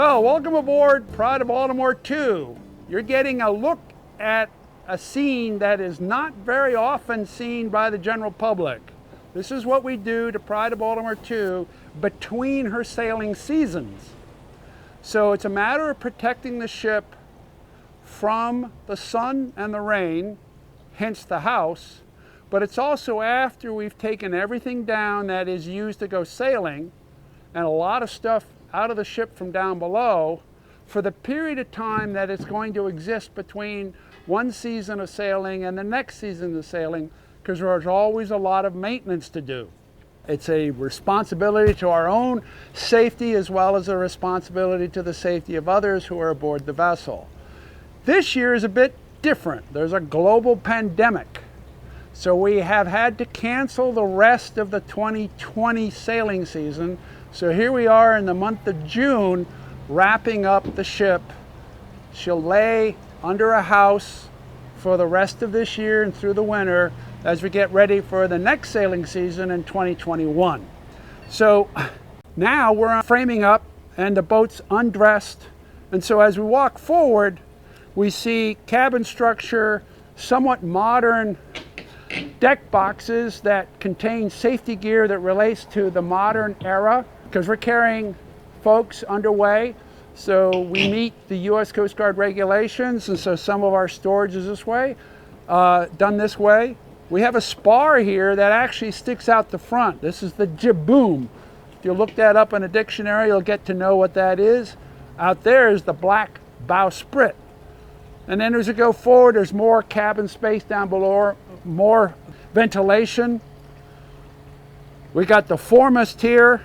Well, welcome aboard Pride of Baltimore II. You're getting a look at a scene that is not very often seen by the general public. This is what we do to Pride of Baltimore II between her sailing seasons. So it's a matter of protecting the ship from the sun and the rain, hence the house, but it's also after we've taken everything down that is used to go sailing and a lot of stuff out of the ship from down below for the period of time that it's going to exist between one season of sailing and the next season of sailing, because there's always a lot of maintenance to do. It's a responsibility to our own safety as well as a responsibility to the safety of others who are aboard the vessel. This year is a bit different. There's a global pandemic. So we have had to cancel the rest of the 2020 sailing season. So here we are in the month of June, wrapping up the ship. She'll lay under a house for the rest of this year and through the winter as we get ready for the next sailing season in 2021. So now we're framing up and the boat's undressed. And so as we walk forward, we see cabin structure, somewhat modern deck boxes that contain safety gear that relates to the modern era, because we're carrying folks underway. So we meet the U.S. Coast Guard regulations, and so some of our storage is this way, done this way. We have a spar here that actually sticks out the front. This is the jib-boom. If you look that up in a dictionary, you'll get to know what that is. Out there is the black bowsprit. And then as we go forward, there's more cabin space down below, more ventilation. We got the foremast here.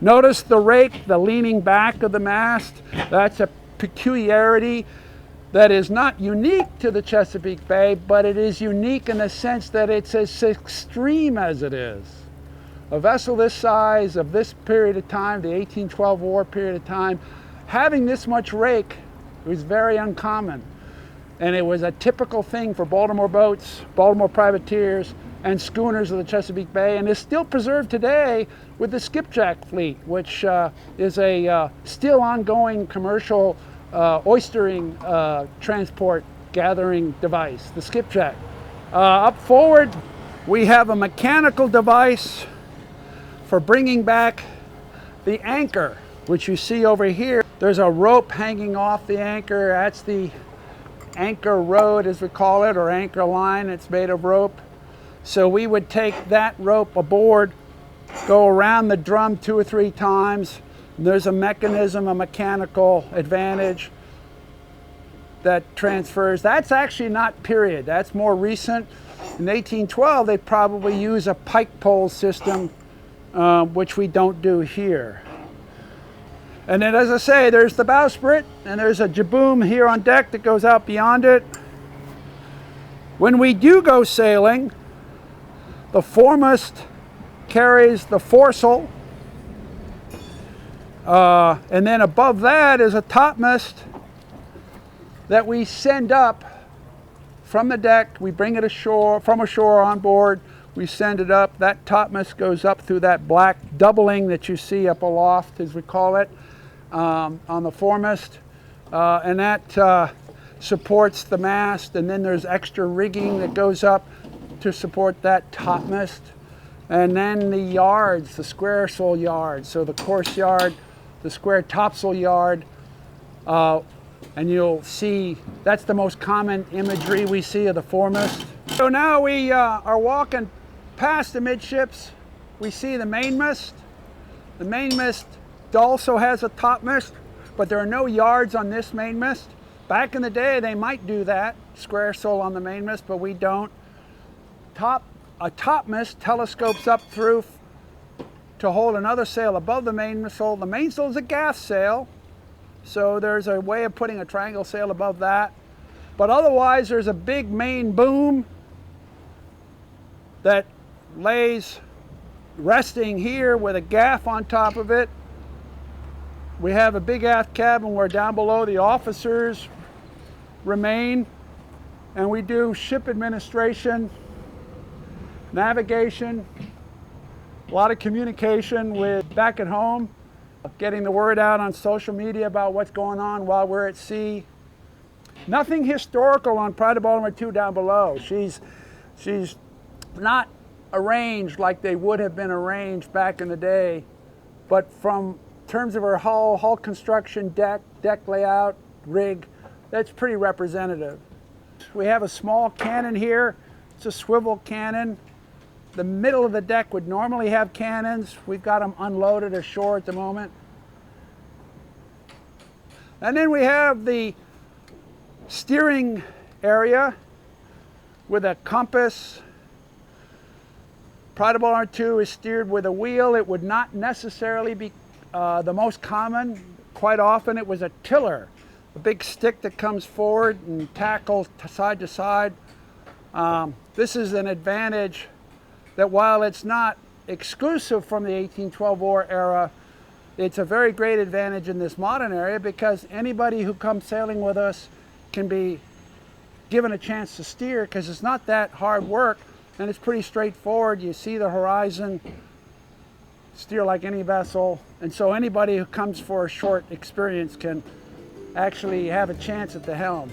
Notice the rake, the leaning back of the mast. That's a peculiarity that is not unique to the Chesapeake Bay, but it is unique in the sense that it's as extreme as it is. A vessel this size, of this period of time, the 1812 war period of time, having this much rake was very uncommon. And it was a typical thing for Baltimore boats, Baltimore privateers, and schooners of the Chesapeake Bay, and is still preserved today with the skipjack fleet, which is a still ongoing commercial oystering transport gathering device, the skipjack. Up forward, we have a mechanical device for bringing back the anchor, which you see over here. There's a rope hanging off the anchor. That's the anchor rod, as we call it, or anchor line. It's made of rope. So we would take that rope aboard, go around the drum 2 or 3 times. There's a mechanism, a mechanical advantage that transfers. That's actually not period. That's more recent. In 1812, they probably use a pike pole system, which we don't do here. And then, as I say, there's the bowsprit, and there's a jib-boom here on deck that goes out beyond it. When we do go sailing, the foremast carries the foresail, and then above that is a topmast that we send up from the deck. We bring it ashore, from ashore on board, we send it up. That topmast goes up through that black doubling that you see up aloft, as we call it, on the foremast, and that supports the mast. And then there's extra rigging that goes up to support that topmast. And then the yards, the square sail yard, so the course yard, the square topsail yard, and you'll see that's the most common imagery we see of the foremast. So now we are walking past the midships. We see the mainmast. The mainmast also has a topmast, but there are no yards on this mainmast. Back in the day, they might do that, square sail on the mainmast, but we don't. A topmast telescopes up through to hold another sail above the mainsail. The mainsail is a gaff sail, so there's a way of putting a triangle sail above that. But otherwise, there's a big main boom that lays resting here with a gaff on top of it. We have a big aft cabin where down below the officers remain, and we do ship administration, navigation, a lot of communication with back at home. Getting the word out on social media about what's going on while we're at sea. Nothing historical on Pride of Baltimore II down below. She's not arranged like they would have been arranged back in the day, but from terms of her hull construction, deck layout, rig, that's pretty representative. We have a small cannon here. It's a swivel cannon. The middle of the deck would normally have cannons. We've got them unloaded ashore at the moment. And then we have the steering area with a compass. Pride of Baltimore II is steered with a wheel. It would not necessarily be the most common. Quite often it was a tiller, a big stick that comes forward and tackles side to side. This is an advantage that while it's not exclusive from the 1812 war era, it's a very great advantage in this modern area because anybody who comes sailing with us can be given a chance to steer because it's not that hard work and it's pretty straightforward. You see the horizon, steer like any vessel, and so anybody who comes for a short experience can actually have a chance at the helm.